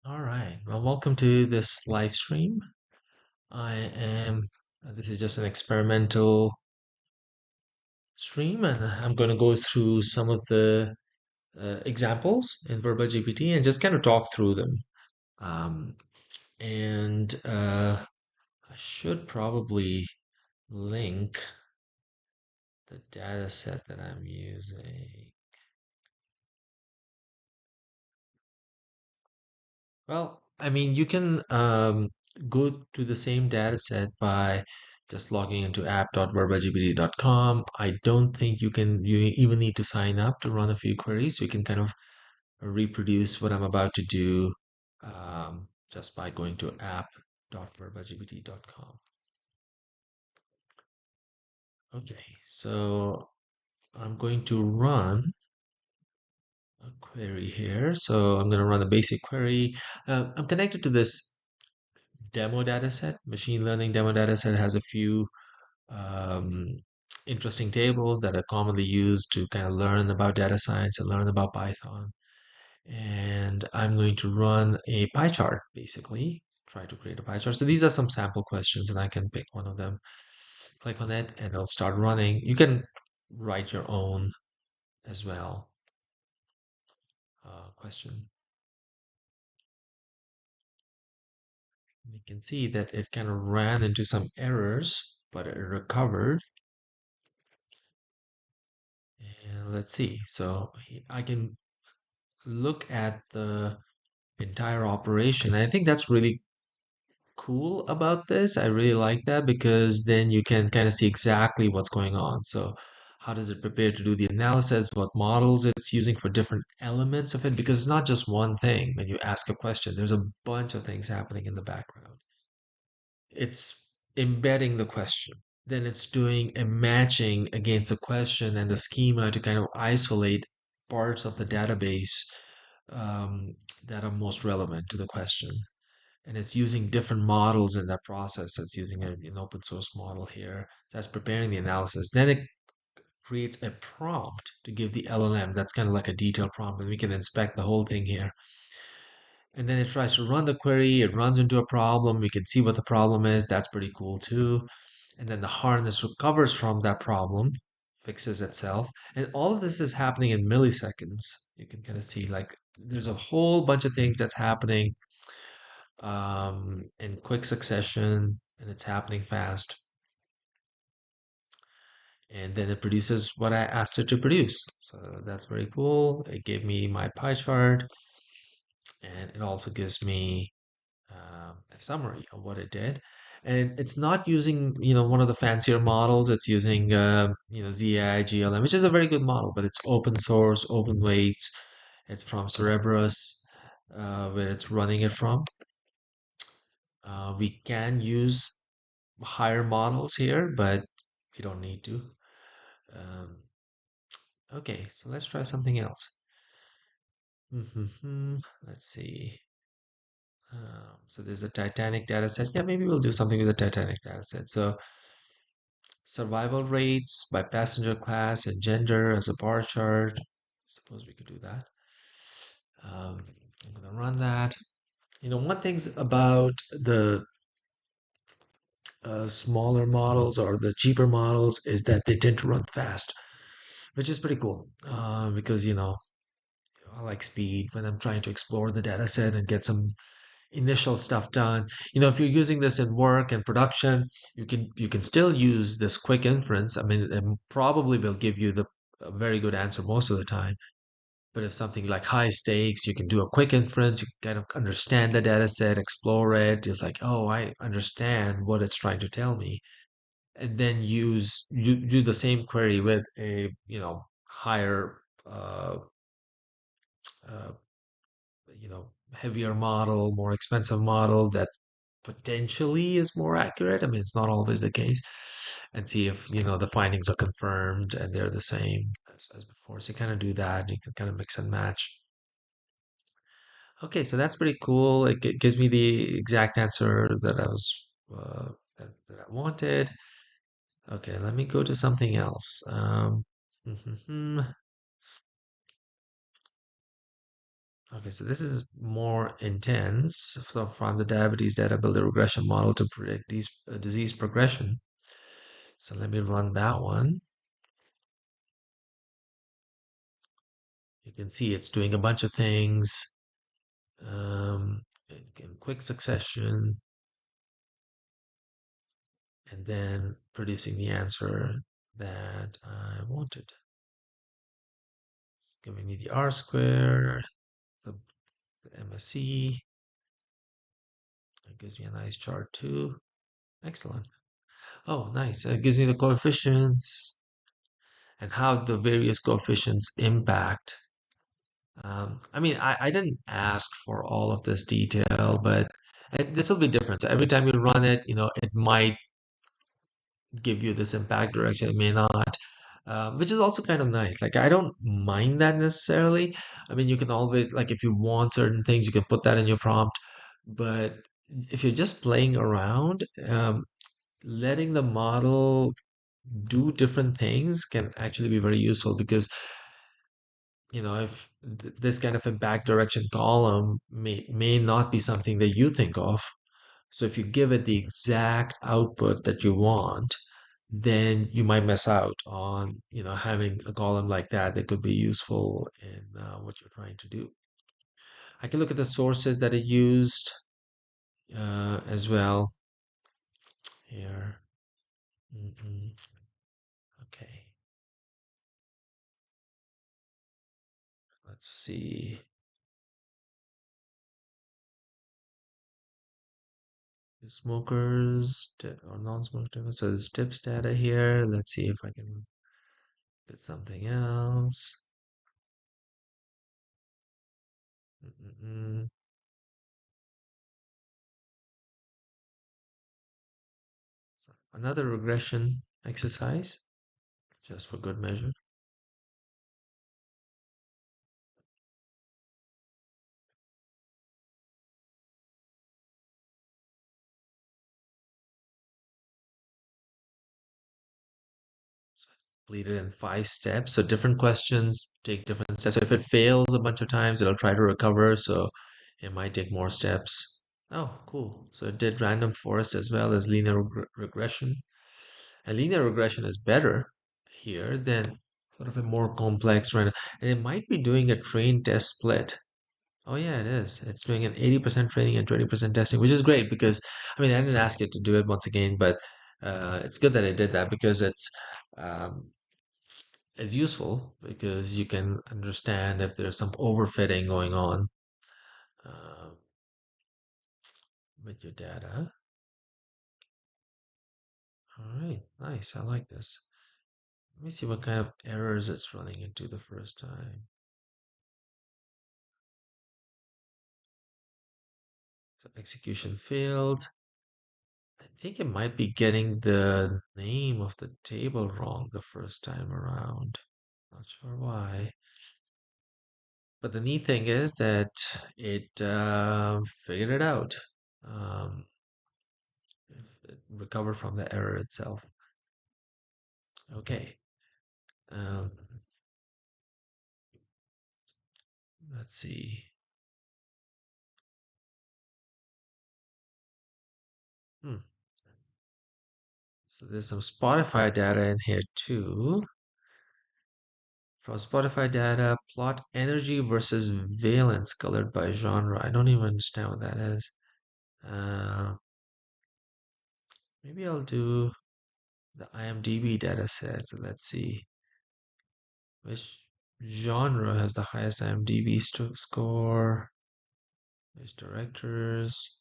All right. Well, welcome to this live stream. This is just an experimental stream, and I'm going to go through some of the examples in VerbaGPT and just kind of talk through them. Um, and I should probably link the data set that I'm using. Well, I mean, you can go to the same data set by just logging into app.verbagpt.com. I don't think you even need to sign up to run a few queries. You can kind of reproduce what I'm about to do just by going to app.verbagpt.com. Okay, so I'm going to run a query here. So I'm going to run a basic query. I'm connected to this demo dataset, machine learning demo dataset has a few um, interesting tables that are commonly used to kind of learn about data science and learn about Python. And I'm going to run a pie chart, basically, try to create a pie chart. So these are some sample questions, and I can pick one of them, click on it, and it'll start running. You can write your own as well question. You can see that it kind of ran into some errors, but it recovered. And let's see. So I can look at the entire operation. I think that's really cool about this. I really like that because then you can kind of see exactly what's going on. So how does it prepare to do the analysis, what models it's using for different elements of it, because it's not just one thing. When you ask a question, there's a bunch of things happening in the background. It's embedding the question. Then it's doing a matching against the question and the schema to kind of isolate parts of the database um, that are most relevant to the question. And it's using different models in that process. So it's using an open source model here. So that's preparing the analysis. Then it creates a prompt to give the LLM. That's kind of like a detailed prompt, and we can inspect the whole thing here. And then it tries to run the query. It runs into a problem. We can see what the problem is. That's pretty cool too. And then the harness recovers from that problem, fixes itself. And all of this is happening in milliseconds. You can kind of see like there's a whole bunch of things that's happening in quick succession, and it's happening fast. And then it produces what I asked it to produce. So that's very cool. It gave me my pie chart, and it also gives me a summary of what it did. And it's not using, one of the fancier models. It's using, ZAI GLM, which is a very good model, but it's open source, open weights. It's from Cerebrus, where it's running it from. We can use higher models here, but we don't need to. Um, okay, so let's try something else. Let's see. So there's a Titanic data set. Yeah, maybe we'll do something with the Titanic data set. So survival rates by passenger class and gender as a bar chart. Suppose we could do that. Um, I'm gonna run that. One thing's about the smaller models or the cheaper models is that they tend to run fast, which is pretty cool. Because I like speed when I'm trying to explore the data set and get some initial stuff done. If you're using this in work and production, you can still use this quick inference. I mean, it probably will give you the a very good answer most of the time. But if something like high stakes, you can do a quick inference. You can kind of understand the data set, explore it. It's like, oh, I understand what it's trying to tell me, and then you do the same query with a higher uh, heavier model, more expensive model that potentially is more accurate. I mean, it's not always the case. And see if, the findings are confirmed and they're the same as before. So you kind of do that. You can kind of mix and match. Okay, so that's pretty cool. It gives me the exact answer that I was that I wanted. Okay, let me go to something else. Okay, so this is more intense. So from the diabetes data, build a regression model to predict disease progression. So let me run that one. You can see it's doing a bunch of things in quick succession and then producing the answer that I wanted. It's giving me the R square, the MSE. It gives me a nice chart too. Excellent. Oh, nice. It gives me the coefficients and how the various coefficients impact. I mean, I didn't ask for all of this detail, but this will be different. So every time you run it, it might give you this impact direction, it may not, which is also kind of nice. Like, I don't mind that necessarily. I mean, you can always, like, if you want certain things, you can put that in your prompt. But if you're just playing around, letting the model do different things can actually be very useful because if this kind of a back direction column may not be something that you think of. So if you give it the exact output that you want, then you might miss out on having a column like that that could be useful in what you're trying to do. I can look at the sources that it used as well here. Mm-mm. Okay, let's see. Smokers or non-smokers. So there's tips data here. Let's see if I can get something else. Mm-mm-mm. So another regression exercise, just for good measure. So complete it in 5 steps. So different questions take different steps. So if it fails a bunch of times, it'll try to recover. So it might take more steps. Oh, cool. So it did random forest as well as linear regression. And linear regression is better here than sort of a more complex random. And it might be doing a train test split. Oh yeah, it is. It's doing an 80% training and 20% testing, which is great because I mean I didn't ask it to do it once again, but it's good that it did that because um, it's useful because you can understand if there's some overfitting going on uh, with your data. All right, nice. I like this. Let me see what kind of errors it's running into the first time. So execution failed. I think it might be getting the name of the table wrong the first time around. Not sure why. But the neat thing is that it figured it out. Um, it recovered from the error itself. Okay. Um, let's see. Hmm. So there's some Spotify data in here too. From Spotify data, plot energy versus valence colored by genre. I don't even understand what that is. Uh, maybe I'll do the IMDb data set. So let's see which genre has the highest IMDb score. Which directors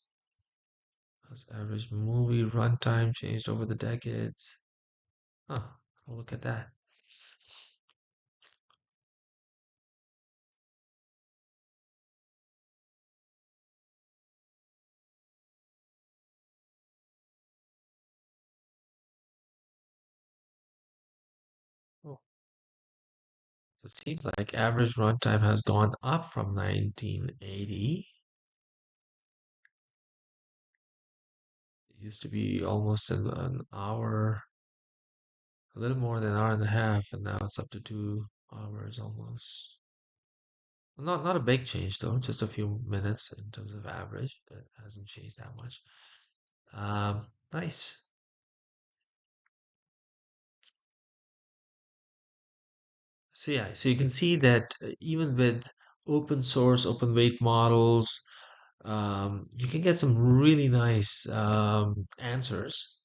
has average movie runtime changed over the decades? Huh, I'll look at that. Oh, so it seems like average runtime has gone up from 1980. It used to be almost an hour, a little more than an hour and a half, and now it's up to 2 hours almost. Not a big change though, just a few minutes in terms of average. It hasn't changed that much. Nice. So yeah, so you can see that even with open source, open weight models, you can get some really nice answers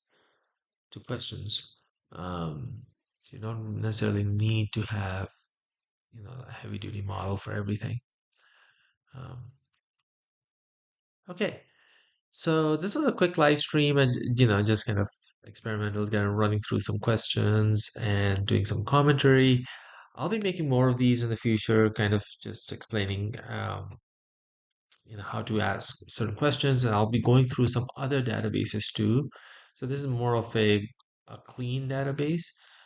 to questions. So you don't necessarily need to have, a heavy duty model for everything. Um, okay, so this was a quick live stream and, just kind of experimental, kind of running through some questions and doing some commentary. I'll be making more of these in the future, kind of just explaining, how to ask certain questions, and I'll be going through some other databases too. So this is more of a clean database.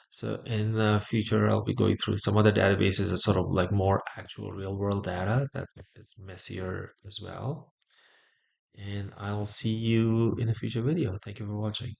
So in the future, I'll be going through some other databases that sort of like more actual real world data that is messier as well. And I'll see you in a future video. Thank you for watching.